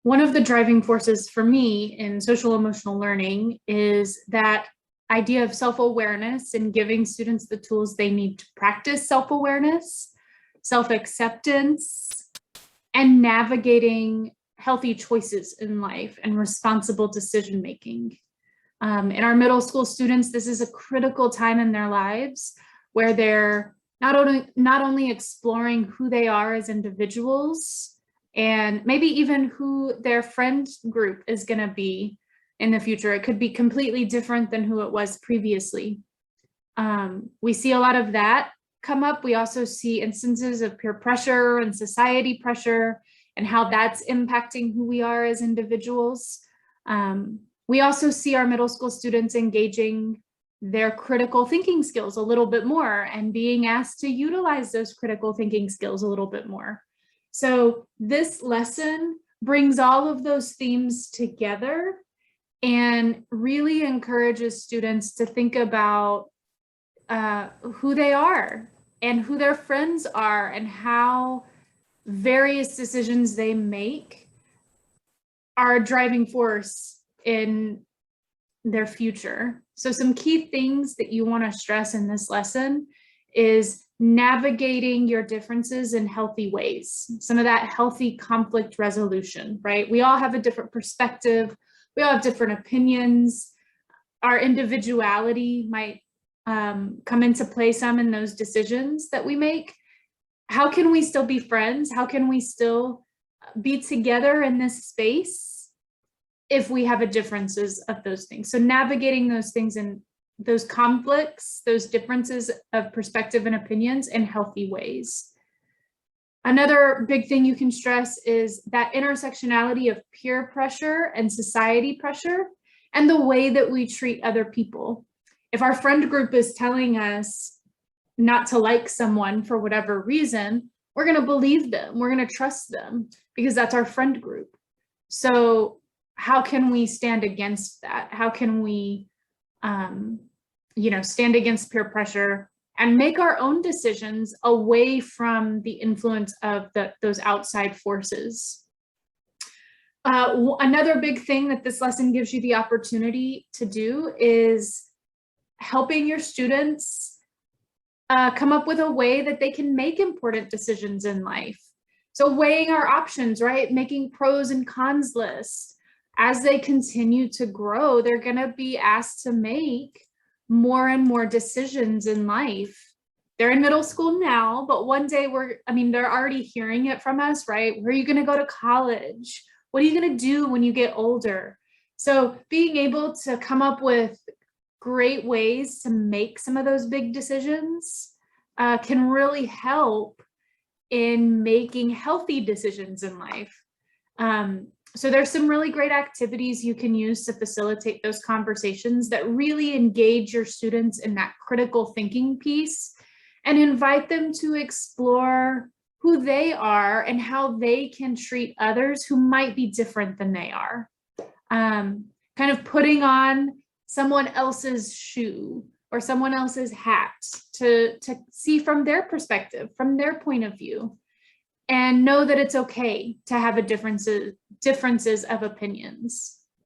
One of the driving forces for me in social emotional learning is that idea of self-awareness and giving students the tools they need to practice self-awareness, self-acceptance, and navigating healthy choices in life and responsible decision making. In our middle school students, this is a critical time in their lives where they're not only exploring who they are as individuals and maybe even who their friend group is going to be in the future. It could be completely different than who it was previously. We see a lot of that come up. We also see instances of peer pressure and society pressure and how that's impacting who we are as individuals. We also see our middle school students engaging their critical thinking skills a little bit more and being asked to utilize those critical thinking skills a little bit more. So this lesson brings all of those themes together and really encourages students to think about who they are and who their friends are and how various decisions they make are a driving force in their future. So some key things that you want to stress in this lesson is navigating your differences in healthy ways. Some of that healthy conflict resolution, right? We all have a different perspective. We all have different opinions. Our individuality might come into play some in those decisions that we make. How can we still be friends? How can we still be together in this space if we have a differences of those things? So navigating those things and those conflicts, those differences of perspective and opinions in healthy ways. Another big thing you can stress is that intersectionality of peer pressure and society pressure and the way that we treat other people. If our friend group is telling us not to like someone for whatever reason, we're going to believe them. We're going to trust them because that's our friend group. So how can we stand against that? How can we stand against peer pressure and make our own decisions away from the influence of those outside forces? Another big thing that this lesson gives you the opportunity to do is helping your students come up with a way that they can make important decisions in life. So weighing our options, right? Making pros and cons lists. As they continue to grow, they're going to be asked to make more and more decisions in life. They're in middle school now, but one day they're already hearing it from us, right? Where are you going to go to college? What are you going to do when you get older? So being able to come up with great ways to make some of those big decisions can really help in making healthy decisions in life. So there's some really great activities you can use to facilitate those conversations that really engage your students in that critical thinking piece and invite them to explore who they are and how they can treat others who might be different than they are. Kind of putting on someone else's shoe or someone else's hat to see from their perspective, from their point of view. And know that it's okay to have differences of opinions.